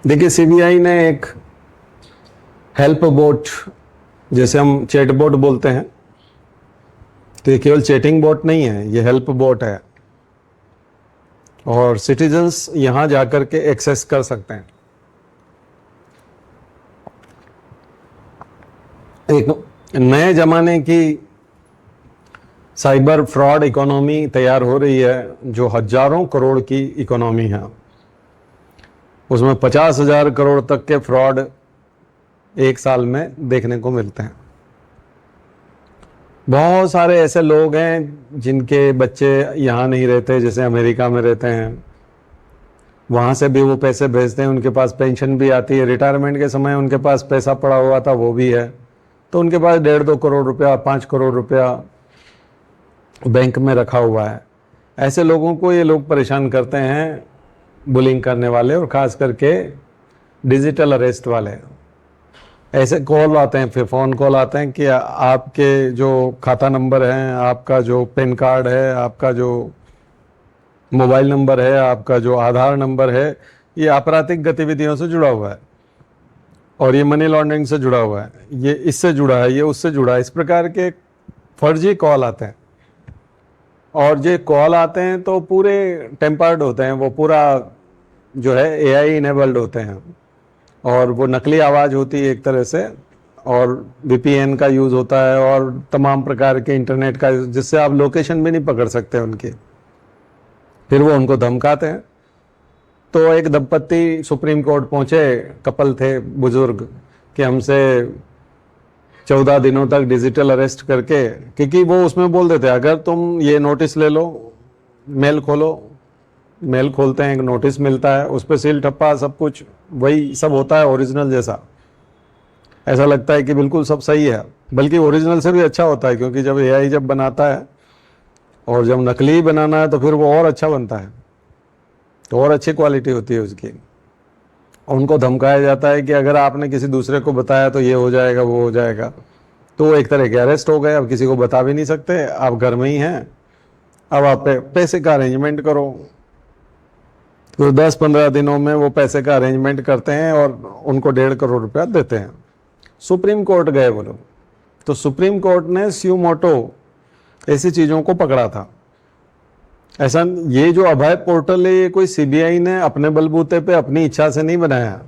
देखिए, सीबीआई ने एक हेल्प बोट, जैसे हम चैट बोट बोलते हैं, तो ये केवल चैटिंग बोट नहीं है, ये हेल्प बोट है और सिटीजन्स यहां जाकर के एक्सेस कर सकते हैं। एक नए जमाने की साइबर फ्रॉड इकोनॉमी तैयार हो रही है, जो हजारों करोड़ की इकोनॉमी है। उसमें 50,000 करोड़ तक के फ्रॉड एक साल में देखने को मिलते हैं। बहुत सारे ऐसे लोग हैं जिनके बच्चे यहाँ नहीं रहते, जैसे अमेरिका में रहते हैं, वहाँ से भी वो पैसे भेजते हैं, उनके पास पेंशन भी आती है, रिटायरमेंट के समय उनके पास पैसा पड़ा हुआ था वो भी है, तो उनके पास 1.5-2 करोड़ रुपया, 5 करोड़ रुपया बैंक में रखा हुआ है। ऐसे लोगों को ये लोग परेशान करते हैं, बुलिंग करने वाले, और ख़ास करके डिजिटल अरेस्ट वाले। ऐसे कॉल आते हैं, फिर फ़ोन कॉल आते हैं कि आपके जो खाता नंबर है, आपका जो पैन कार्ड है, आपका जो मोबाइल नंबर है, आपका जो आधार नंबर है, ये आपराधिक गतिविधियों से जुड़ा हुआ है और ये मनी लॉन्ड्रिंग से जुड़ा हुआ है, ये इससे जुड़ा है, ये उससे जुड़ा है। इस प्रकार के फर्जी कॉल आते हैं और ये कॉल आते हैं तो पूरे टेम्पर्ड होते हैं, वो पूरा जो है एआई इनेबल्ड होते हैं और वो नकली आवाज़ होती है एक तरह से, और वीपीएन का यूज़ होता है और तमाम प्रकार के इंटरनेट का, जिससे आप लोकेशन भी नहीं पकड़ सकते उनकी। फिर वो उनको धमकाते हैं। तो एक दंपत्ति सुप्रीम कोर्ट पहुंचे, कपल थे बुजुर्ग, कि हमसे 14 दिनों तक डिजिटल अरेस्ट करके, क्योंकि वो उसमें बोल देते अगर तुम ये नोटिस ले लो, मेल खोलो, मेल खोलते हैं, एक नोटिस मिलता है, उस पर सील ठप्पा सब कुछ वही सब होता है ओरिजिनल जैसा। ऐसा लगता है कि बिल्कुल सब सही है, बल्कि ओरिजिनल से भी अच्छा होता है, क्योंकि जब एआई जब बनाता है और जब नकली बनाना है तो फिर वो और अच्छा बनता है, तो और अच्छी क्वालिटी होती है उसकी। उनको धमकाया जाता है कि अगर आपने किसी दूसरे को बताया तो ये हो जाएगा, वो हो जाएगा। तो एक तरह के अरेस्ट हो गए, अब किसी को बता भी नहीं सकते, आप घर में ही हैं, अब आप पैसे का अरेंजमेंट करो। तो 10-15 दिनों में वो पैसे का अरेंजमेंट करते हैं और उनको 1.5 करोड़ रुपया देते हैं। सुप्रीम कोर्ट गए वो लोग, तो सुप्रीम कोर्ट ने स्यू मोटो ऐसी चीज़ों को पकड़ा था। ऐसा, ये जो अभय पोर्टल है, ये कोई सीबीआई ने अपने बलबूते पे अपनी इच्छा से नहीं बनाया।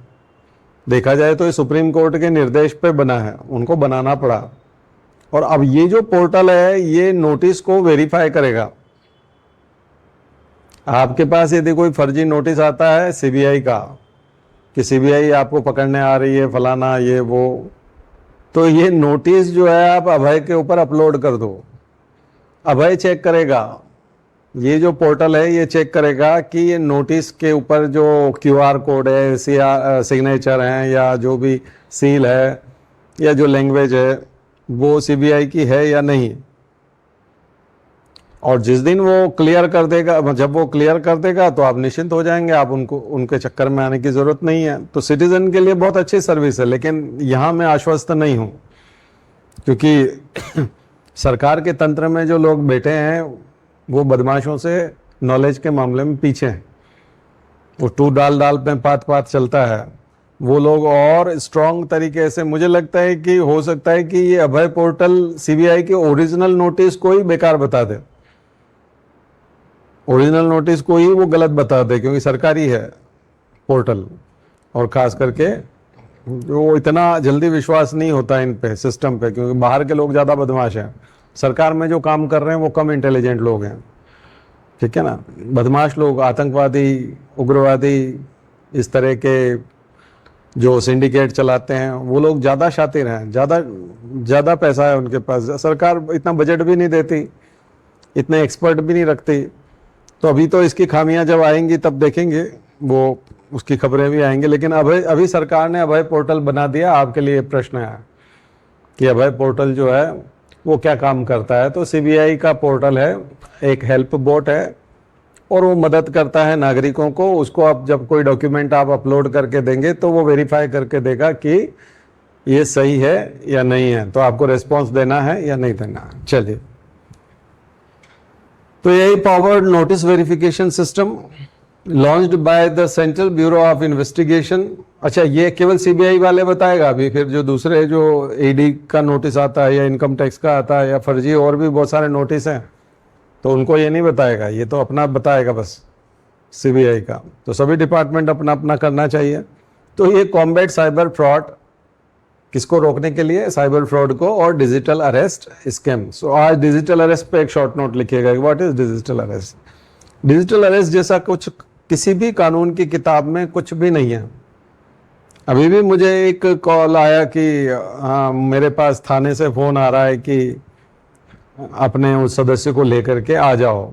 देखा जाए तो ये सुप्रीम कोर्ट के निर्देश पे बना है, उनको बनाना पड़ा। और अब ये जो पोर्टल है, ये नोटिस को वेरीफाई करेगा। आपके पास यदि कोई फर्जी नोटिस आता है सीबीआई का, कि सीबीआई आपको पकड़ने आ रही है, फलाना ये वो, तो ये नोटिस जो है आप अभय के ऊपर अपलोड कर दो, अभय चेक करेगा। ये जो पोर्टल है ये चेक करेगा कि ये नोटिस के ऊपर जो क्यूआर कोड है, सिग्नेचर हैं, या जो भी सील है, या जो लैंग्वेज है, वो सीबीआई की है या नहीं। और जिस दिन वो क्लियर कर देगा, जब वो क्लियर कर देगा तो आप निश्चिंत हो जाएंगे, आप उनके चक्कर में आने की ज़रूरत नहीं है। तो सिटीज़न के लिए बहुत अच्छी सर्विस है, लेकिन यहाँ मैं आश्वस्त नहीं हूँ, क्योंकि सरकार के तंत्र में जो लोग बैठे हैं वो बदमाशों से नॉलेज के मामले में पीछे हैं। वो टू डाल डाल पे पात पात चलता है। वो लोग और स्ट्रॉन्ग तरीके से, मुझे लगता है कि हो सकता है कि ये अभय पोर्टल सीबीआई के ओरिजिनल नोटिस को ही बेकार बता दे, ओरिजिनल नोटिस को ही वो गलत बता दे, क्योंकि सरकारी है पोर्टल, और ख़ास करके वो इतना जल्दी विश्वास नहीं होता इन पे, सिस्टम पे, क्योंकि बाहर के लोग ज़्यादा बदमाश हैं। सरकार में जो काम कर रहे हैं वो कम इंटेलिजेंट लोग हैं, ठीक है ना। बदमाश लोग, आतंकवादी, उग्रवादी, इस तरह के जो सिंडिकेट चलाते हैं, वो लोग ज़्यादा शातिर हैं, ज़्यादा पैसा है उनके पास। सरकार इतना बजट भी नहीं देती, इतने एक्सपर्ट भी नहीं रखती। तो अभी तो इसकी खामियां जब आएंगी तब देखेंगे, वो उसकी खबरें भी आएंगी। लेकिन अभी सरकार ने अभय पोर्टल बना दिया। आपके लिए प्रश्न है कि अभय पोर्टल जो है वो क्या काम करता है। तो सीबीआई का पोर्टल है, एक हेल्प बोट है, और वो मदद करता है नागरिकों को। उसको आप जब कोई डॉक्यूमेंट आप अपलोड करके देंगे तो वो वेरीफाई करके देगा कि ये सही है या नहीं है, तो आपको रेस्पॉन्स देना है या नहीं देना है। चलिए, तो यही powered notice verification system launched by the central bureau of investigation. अच्छा, ये केवल सीबीआई वाले बताएगा। अभी फिर जो दूसरे जो ईडी का नोटिस आता है या इनकम टैक्स का आता है या फर्जी और भी बहुत सारे नोटिस हैं, तो उनको ये नहीं बताएगा, ये तो अपना बताएगा बस सीबीआई का। तो सभी डिपार्टमेंट अपना अपना करना चाहिए। तो ये कॉम्बैट साइबर फ्रॉड, किसको रोकने के लिए? साइबर फ्रॉड को और डिजिटल अरेस्ट स्कैम। सो आज डिजिटल अरेस्ट पे एक शॉर्ट नोट लिखिएगा, what is digital arrest. Digital arrest जैसा कुछ किसी भी कानून की किताब में कुछ भी नहीं है। अभी भी मुझे एक कॉल आया कि हाँ, मेरे पास थाने से फ़ोन आ रहा है कि अपने उस सदस्य को लेकर के आ जाओ।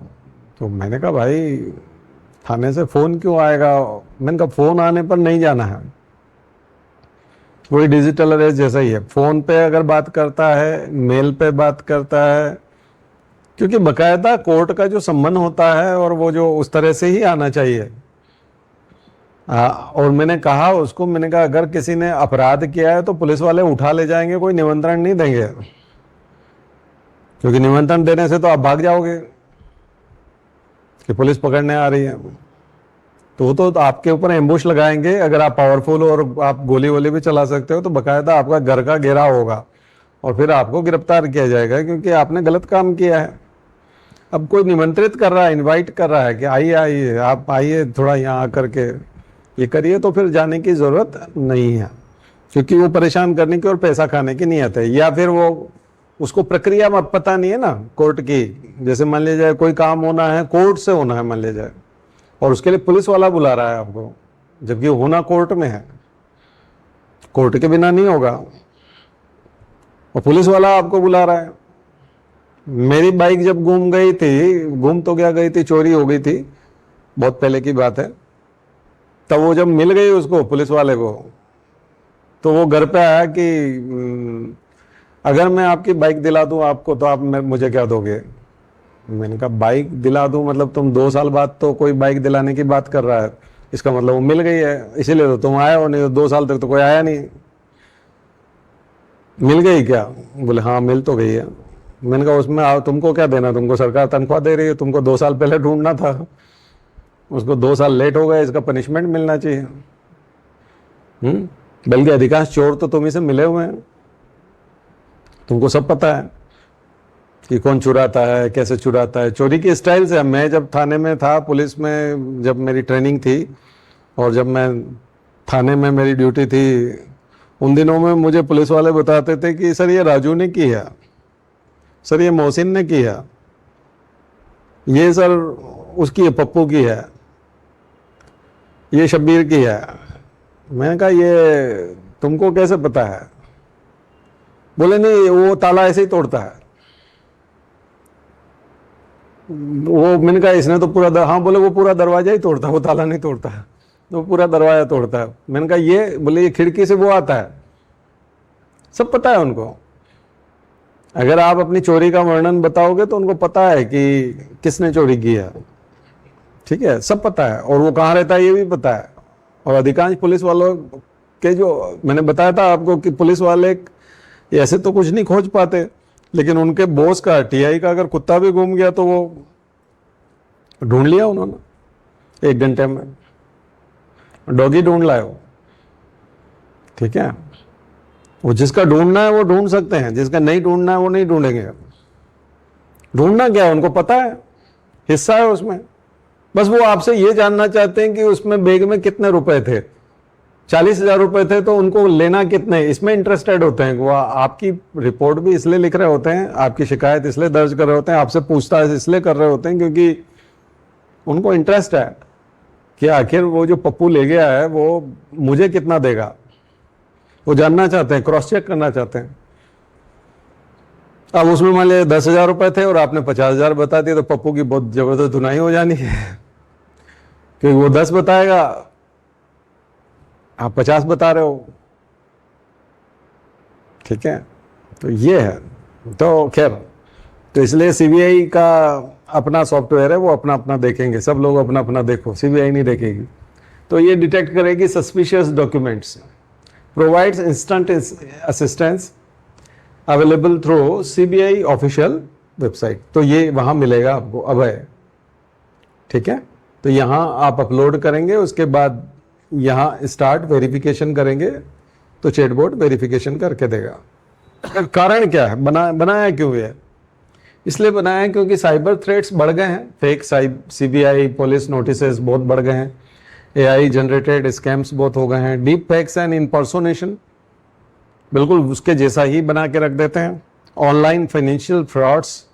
तो मैंने कहा भाई थाने से फ़ोन क्यों आएगा? मैंने कहा फ़ोन आने पर नहीं जाना है। वही डिजिटल अरेस्ट जैसा ही है। फ़ोन पे अगर बात करता है, मेल पे बात करता है, क्योंकि बकायदा कोर्ट का जो सम्मन होता है और वो जो उस तरह से ही आना चाहिए। और मैंने कहा उसको, मैंने कहा अगर किसी ने अपराध किया है तो पुलिस वाले उठा ले जाएंगे, कोई निमंत्रण नहीं देंगे, क्योंकि निमंत्रण देने से तो आप भाग जाओगे कि पुलिस पकड़ने आ रही है। तो वो तो आपके ऊपर एम्बुश लगाएंगे। अगर आप पावरफुल हो और आप गोली वोली भी चला सकते हो तो बकायदा आपका घर का घेराव होगा और फिर आपको गिरफ्तार किया जाएगा, क्योंकि आपने गलत काम किया है। अब कोई निमंत्रित कर रहा है, इनवाइट कर रहा है कि आइए आइए आप आइए थोड़ा यहाँ आकर के ये करिए, तो फिर जाने की ज़रूरत नहीं है, क्योंकि वो परेशान करने की और पैसा खाने की नीयत है। या फिर वो उसको प्रक्रिया में पता नहीं है ना कोर्ट की। जैसे मान लिया जाए कोई काम होना है, कोर्ट से होना है मान लिया जाए, और उसके लिए पुलिस वाला बुला रहा है आपको, जबकि होना कोर्ट में है, कोर्ट के बिना नहीं होगा, और पुलिस वाला आपको बुला रहा है। मेरी बाइक जब गुम गई थी, गुम तो क्या गई थी, चोरी हो गई थी, बहुत पहले की बात है। तब वो जब मिल गई उसको, पुलिस वाले को, तो वो घर पे आया कि अगर मैं आपकी बाइक दिला दूं आपको तो आप मुझे क्या दोगे? मैंने कहा बाइक दिला दूं मतलब तुम 2 साल बाद तो कोई बाइक दिलाने की बात कर रहा है, इसका मतलब वो मिल गई है, इसीलिए तो तुम आए हो, नहीं तो 2 साल तक तो कोई आया नहीं। मिल गई क्या? बोले हाँ मिल तो गई है। मैंने कहा उसमें तुमको क्या देना, तुमको सरकार तनख्वाह दे रही है, तुमको 2 साल पहले ढूंढना था, उसको 2 साल लेट हो गया, इसका पनिशमेंट मिलना चाहिए। बल्कि अधिकांश चोर तो तुम ही से मिले हुए हैं, तुमको सब पता है कि कौन चुराता है, कैसे चुराता है, चोरी की स्टाइल से। मैं जब थाने में था, पुलिस में जब मेरी ट्रेनिंग थी और जब मैं थाने में मेरी ड्यूटी थी, उन दिनों में मुझे पुलिस वाले बताते थे कि सर ये राजू ने की है, सर ये मोहसिन ने की है, ये सर उसकी है, पप्पू की है, ये शब्बीर की है। मैंने कहा ये तुमको कैसे पता है? बोले नहीं वो ताला ऐसे ही तोड़ता है। वो मैंने कहा इसने तो पूरा हाँ, बोले वो पूरा दरवाजा ही तोड़ता है, वो ताला नहीं तोड़ता है, तो पूरा दरवाजा तोड़ता है। मैंने कहा ये, बोले ये खिड़की से वो आता है। सब पता है उनको। अगर आप अपनी चोरी का वर्णन बताओगे तो उनको पता है कि किसने चोरी की है, ठीक है, सब पता है, और वो कहाँ रहता है ये भी पता है। और अधिकांश पुलिस वालों के, जो मैंने बताया था आपको कि पुलिस वाले ऐसे तो कुछ नहीं खोज पाते, लेकिन उनके बॉस का, टीआई का अगर कुत्ता भी घूम गया तो वो ढूंढ लिया उन्होंने 1 घंटे में, डॉगी ढूंढ लाए वो, ठीक है। वो जिसका ढूंढना है वो ढूंढ सकते हैं, जिसका नहीं ढूंढना है वो नहीं ढूंढेंगे। ढूंढना क्या है उनको पता है, हिस्सा है उसमें। बस वो आपसे ये जानना चाहते हैं कि उसमें बैग में कितने रुपए थे। 40,000 रुपए थे तो उनको लेना कितने, इसमें इंटरेस्टेड होते हैं। वो आपकी रिपोर्ट भी इसलिए लिख रहे होते हैं, आपकी शिकायत इसलिए दर्ज कर रहे होते हैं, आपसे पूछताछ इसलिए कर रहे होते हैं क्योंकि उनको इंटरेस्ट है कि आखिर वो जो पप्पू ले गया है वो मुझे कितना देगा। वो जानना चाहते हैं, क्रॉस चेक करना चाहते हैं। अब उसमें मान लिया 10,000 रुपए थे और आपने 50,000 बता दिए तो पप्पू की बहुत जबरदस्त धुनाई हो जानी है, क्योंकि वो 10 बताएगा, आप 50 बता रहे हो, ठीक है। तो ये है। तो खैर, तो इसलिए सीबीआई का अपना सॉफ्टवेयर है, वो अपना अपना देखेंगे, सब लोग अपना अपना देखो, सीबीआई नहीं देखेगी। तो ये डिटेक्ट करेगी suspicious documents, provides instant assistance available through CBI official website. तो ये वहां मिलेगा आपको अभय, ठीक है। तो यहाँ आप अपलोड करेंगे, उसके बाद यहाँ स्टार्ट वेरिफिकेशन करेंगे तो चैटबॉट वेरिफिकेशन करके देगा। कारण क्या है, बनाया क्यों है? इसलिए बनाया है क्योंकि साइबर थ्रेट्स बढ़ गए हैं, फेक सीबीआई पुलिस नोटिसेस बहुत बढ़ गए हैं, एआई जनरेटेड स्कैम्स बहुत हो गए हैं, डीप फेक्स एंड इम्पर्सोनेशन बिल्कुल उसके जैसा ही बना के रख देते हैं, ऑनलाइन फाइनेंशियल फ्रॉड्स।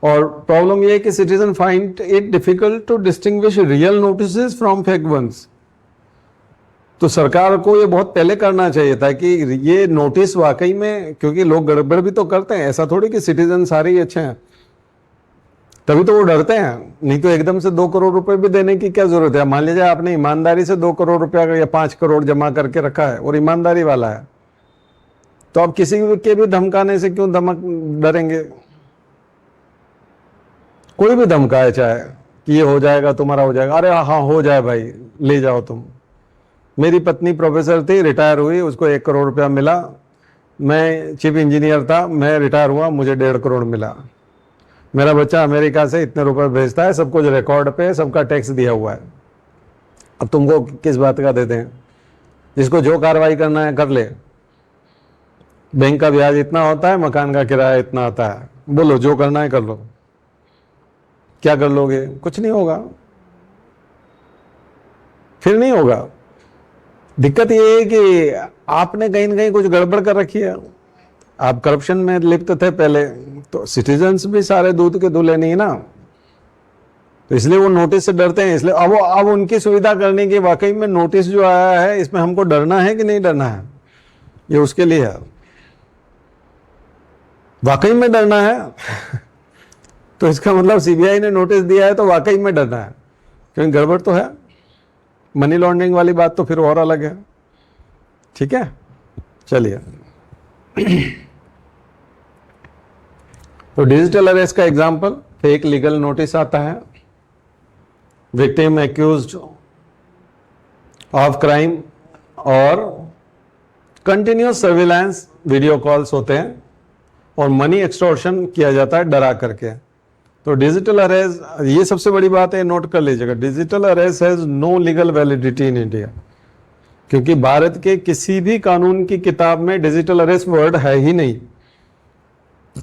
और प्रॉब्लम ये है कि citizen find it difficult to distinguish real notices from fake ones. तो सरकार को ये बहुत पहले करना चाहिए था कि ये नोटिस वाकई में, क्योंकि लोग गड़बड़ भी तो करते हैं, ऐसा थोड़ी कि सिटीजन सारे ही अच्छे हैं, तभी तो वो डरते हैं। नहीं तो एकदम से 2 करोड़ रुपए भी देने की क्या जरूरत है? मान लीजिए आपने ईमानदारी से 2 करोड़ रुपया या 5 करोड़ जमा करके रखा है और ईमानदारी वाला है, तो आप किसी के भी धमकाने से क्यों डरेंगे? कोई भी धमकाए, चाहे कि ये हो जाएगा तुम्हारा, हो जाएगा, अरे हाँ हो जाए भाई, ले जाओ तुम। मेरी पत्नी प्रोफेसर थी, रिटायर हुई, उसको 1 करोड़ रुपया मिला। मैं चीफ इंजीनियर था, मैं रिटायर हुआ, मुझे 1.5 करोड़ मिला। मेरा बच्चा अमेरिका से इतने रुपए भेजता है, सब कुछ रिकॉर्ड पे, सबका टैक्स दिया हुआ है। अब तुमको किस बात का देते हैं? जिसको जो कार्रवाई करना है कर ले। बैंक का ब्याज इतना होता है, मकान का किराया इतना आता है, बोलो जो करना है कर लो। क्या कर लोगे? कुछ नहीं होगा, फिर नहीं होगा। दिक्कत ये है कि आपने कहीं ना कहीं कुछ गड़बड़ कर रखी है, आप करप्शन में लिप्त थे पहले, तो सिटीजन्स भी सारे दूध के दूल्हे नहीं ना, तो इसलिए वो नोटिस से डरते हैं। इसलिए अब उनकी सुविधा करने की, वाकई में नोटिस जो आया है इसमें हमको डरना है कि नहीं डरना है, ये उसके लिए है। वाकई में डरना है तो इसका मतलब सीबीआई ने नोटिस दिया है तो वाकई में डरना है, क्योंकि गड़बड़ तो है। मनी लॉन्ड्रिंग वाली बात तो फिर और अलग है। ठीक है, चलिए। तो डिजिटल अरेस्ट का एग्जांपल, फेक लीगल नोटिस आता है, विक्टिम एक्यूज्ड ऑफ क्राइम, और कंटिन्यूस सर्विलांस वीडियो कॉल्स होते हैं, और मनी एक्सटॉर्शन किया जाता है डरा करके। तो डिजिटल अरेस्ट, ये सबसे बड़ी बात है, नोट कर लीजिएगा, digital arrest has no legal validity in India, क्योंकि भारत के किसी भी कानून की किताब में डिजिटल अरेस्ट वर्ड है ही नहीं।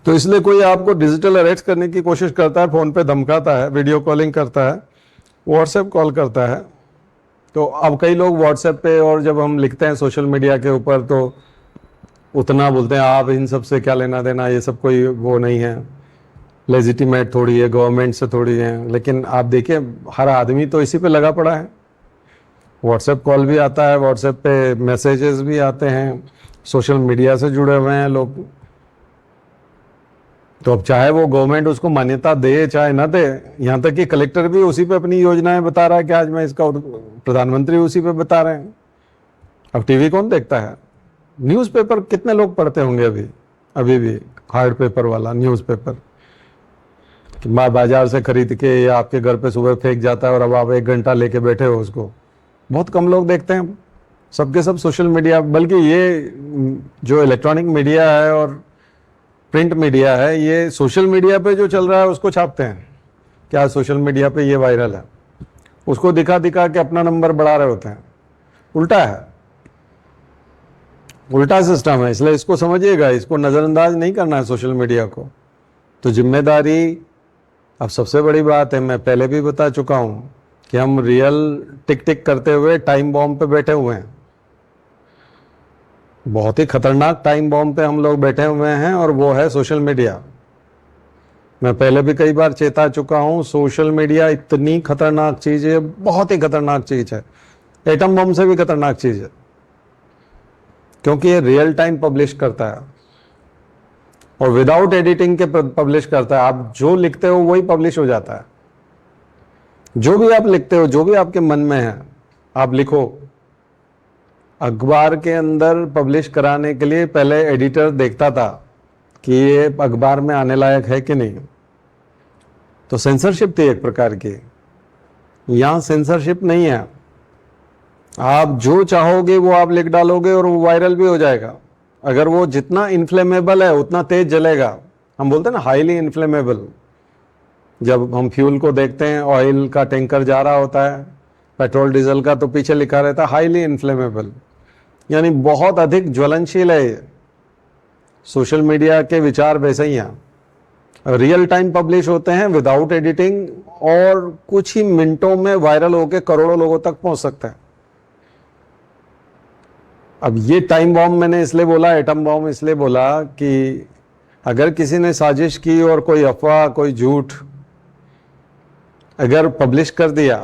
तो इसलिए कोई आपको डिजिटल अरेस्ट करने की कोशिश करता है, फोन पे धमकाता है, वीडियो कॉलिंग करता है, व्हाट्सएप कॉल करता है। तो अब कई लोग व्हाट्सएप पे, और जब हम लिखते हैं सोशल मीडिया के ऊपर, तो उतना बोलते हैं आप इन सब से क्या लेना देना, ये सब कोई वो नहीं है, लेजिटिमेट थोड़ी है, गवर्नमेंट से थोड़ी है। लेकिन आप देखिए हर आदमी तो इसी पे लगा पड़ा है, व्हाट्सएप कॉल भी आता है, व्हाट्सएप पे मैसेजेस भी आते हैं, सोशल मीडिया से जुड़े हुए हैं लोग। तो अब चाहे वो गवर्नमेंट उसको मान्यता दे चाहे ना दे, यहाँ तक कि कलेक्टर भी उसी पे अपनी योजनाएं बता रहा है कि आज मैं इसका, प्रधानमंत्री उसी पे बता रहे हैं। अब टीवी कौन देखता है? न्यूज़पेपर कितने लोग पढ़ते होंगे अभी भी हार्ड पेपर वाला न्यूज़पेपर, कि माँ बाजार से खरीद के या आपके घर पे सुबह फेंक जाता है और अब आप 1 घंटा लेके बैठे हो उसको। बहुत कम लोग देखते हैं, सबके सब सोशल मीडिया। बल्कि ये जो इलेक्ट्रॉनिक मीडिया है और प्रिंट मीडिया है, ये सोशल मीडिया पे जो चल रहा है उसको छापते हैं, क्या सोशल मीडिया पे ये वायरल है, उसको दिखा दिखा के अपना नंबर बढ़ा रहे होते हैं। उल्टा है, उल्टा सिस्टम है। इसलिए इसको समझिएगा, इसको नज़रअंदाज नहीं करना है सोशल मीडिया को। तो जिम्मेदारी, अब सबसे बड़ी बात है, मैं पहले भी बता चुका हूँ कि हम रियल टिक टिक करते हुए टाइम बॉम्ब पे बैठे हुए हैं, बहुत ही खतरनाक टाइम बॉम्ब पे हम लोग बैठे हुए हैं, और वो है सोशल मीडिया। मैं पहले भी कई बार चेता चुका हूँ, सोशल मीडिया इतनी खतरनाक चीज़ है, बहुत ही खतरनाक चीज़ है, एटम बम से भी खतरनाक चीज़ है, क्योंकि ये रियल टाइम पब्लिश करता है और विदाउट एडिटिंग के पब्लिश करता है। आप जो लिखते हो वही पब्लिश हो जाता है, जो भी आप लिखते हो, जो भी आपके मन में है आप लिखो। अखबार के अंदर पब्लिश कराने के लिए पहले एडिटर देखता था कि ये अखबार में आने लायक है कि नहीं, तो सेंसरशिप थी एक प्रकार की। यहाँ सेंसरशिप नहीं है, आप जो चाहोगे वो आप लिख डालोगे और वो वायरल भी हो जाएगा। अगर वो जितना इन्फ्लेमेबल है उतना तेज जलेगा, हम बोलते हैं ना हाईली इन्फ्लेमेबल, जब हम फ्यूल को देखते हैं, ऑयल का टैंकर जा रहा होता है, पेट्रोल डीजल का, तो पीछे लिखा रहता है हाईली इन्फ्लेमेबल, यानी बहुत अधिक ज्वलनशील है ये। सोशल मीडिया के विचार वैसे ही हैं, रियल टाइम पब्लिश होते हैं विदाउट एडिटिंग, और कुछ ही मिनटों में वायरल होकर करोड़ों लोगों तक पहुंच सकता है। अब ये टाइम बॉम्ब मैंने इसलिए बोला, एटम बॉम्ब इसलिए बोला कि अगर किसी ने साजिश की और कोई अफवाह, कोई झूठ अगर पब्लिश कर दिया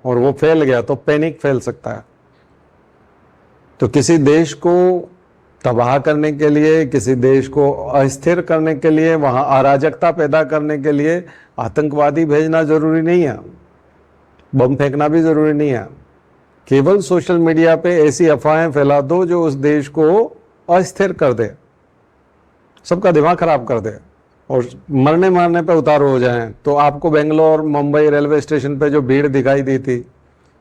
और वो फैल गया तो पैनिक फैल सकता है। तो किसी देश को तबाह करने के लिए, किसी देश को अस्थिर करने के लिए, वहां अराजकता पैदा करने के लिए आतंकवादी भेजना जरूरी नहीं है, बम फेंकना भी जरूरी नहीं है। केवल सोशल मीडिया पे ऐसी अफवाहें फैला दो जो उस देश को अस्थिर कर दे, सबका दिमाग खराब कर दे और मरने मारने पे उतारू हो जाएं। तो आपको बेंगलोर, मुंबई रेलवे स्टेशन पे जो भीड़ दिखाई दी थी,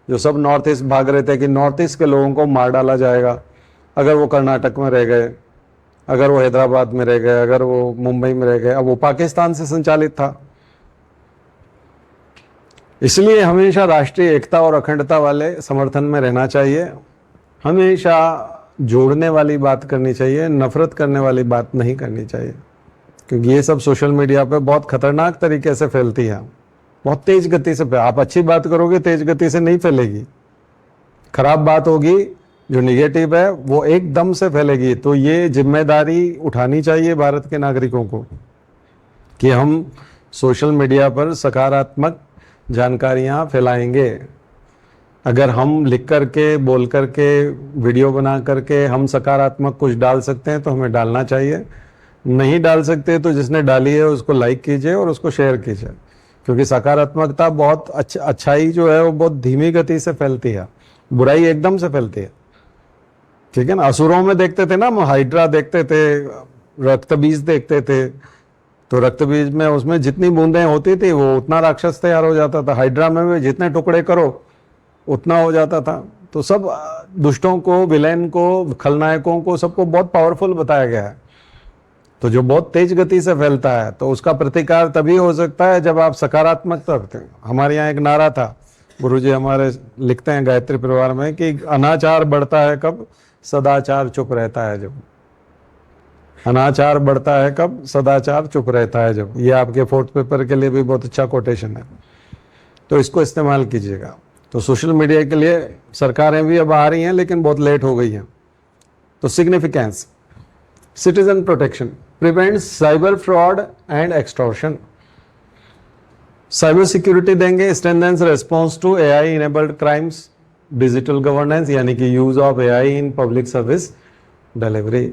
जो सब नॉर्थ ईस्ट भाग रहे थे कि नॉर्थ ईस्ट के लोगों को मार डाला जाएगा, अगर वो कर्नाटक में रह गए, अगर वो हैदराबाद में रह गए, अगर वो मुंबई में रह गए, अब वो पाकिस्तान से संचालित था। इसलिए हमेशा राष्ट्रीय एकता और अखंडता वाले समर्थन में रहना चाहिए, हमेशा जोड़ने वाली बात करनी चाहिए, नफरत करने वाली बात नहीं करनी चाहिए, क्योंकि ये सब सोशल मीडिया पे बहुत खतरनाक तरीके से फैलती है, बहुत तेज गति से। आप अच्छी बात करोगे तेज गति से नहीं फैलेगी, खराब बात होगी जो निगेटिव है वो एकदम से फैलेगी। तो ये जिम्मेदारी उठानी चाहिए भारत के नागरिकों को कि हम सोशल मीडिया पर सकारात्मक जानकारियां फैलाएंगे। अगर हम लिख करके, बोल करके, वीडियो बना करके हम सकारात्मक कुछ डाल सकते हैं तो हमें डालना चाहिए, नहीं डाल सकते तो जिसने डाली है उसको लाइक कीजिए और उसको शेयर कीजिए, क्योंकि सकारात्मकता बहुत अच्छाई जो है वो बहुत धीमी गति से फैलती है, बुराई एकदम से फैलती है। ठीक है ना, असुरों में देखते थे ना हम, हाइड्रा देखते थे, रक्त बीज देखते थे, तो रक्त बीज में उसमें जितनी बूंदें होती थी वो उतना राक्षस तैयार हो जाता था, हाइड्रा में भी जितने टुकड़े करो उतना हो जाता था। तो सब दुष्टों को, विलेन को, खलनायकों को, सबको बहुत पावरफुल बताया गया है। तो जो बहुत तेज गति से फैलता है तो उसका प्रतिकार तभी हो सकता है जब आप सकारात्मकता रखते हैं। हमारे यहाँ एक नारा था, गुरुजी हमारे लिखते हैं गायत्री परिवार में कि अनाचार बढ़ता है कब, सदाचार चुप रहता है जब। अनाचार बढ़ता है कब, सदाचार चुप रहता है जब। ये आपके फोर्थ पेपर के लिए भी बहुत अच्छा कोटेशन है, तो इसको इस्तेमाल कीजिएगा। तो सोशल मीडिया के लिए सरकारें भी अब आ रही हैं लेकिन बहुत लेट हो गई हैं। तो significance, citizen protection prevents cyber fraud and extortion. Cyber security देंगे, strengthens response to AI enabled crimes, digital governance यानी कि use of AI in public service delivery.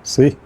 See?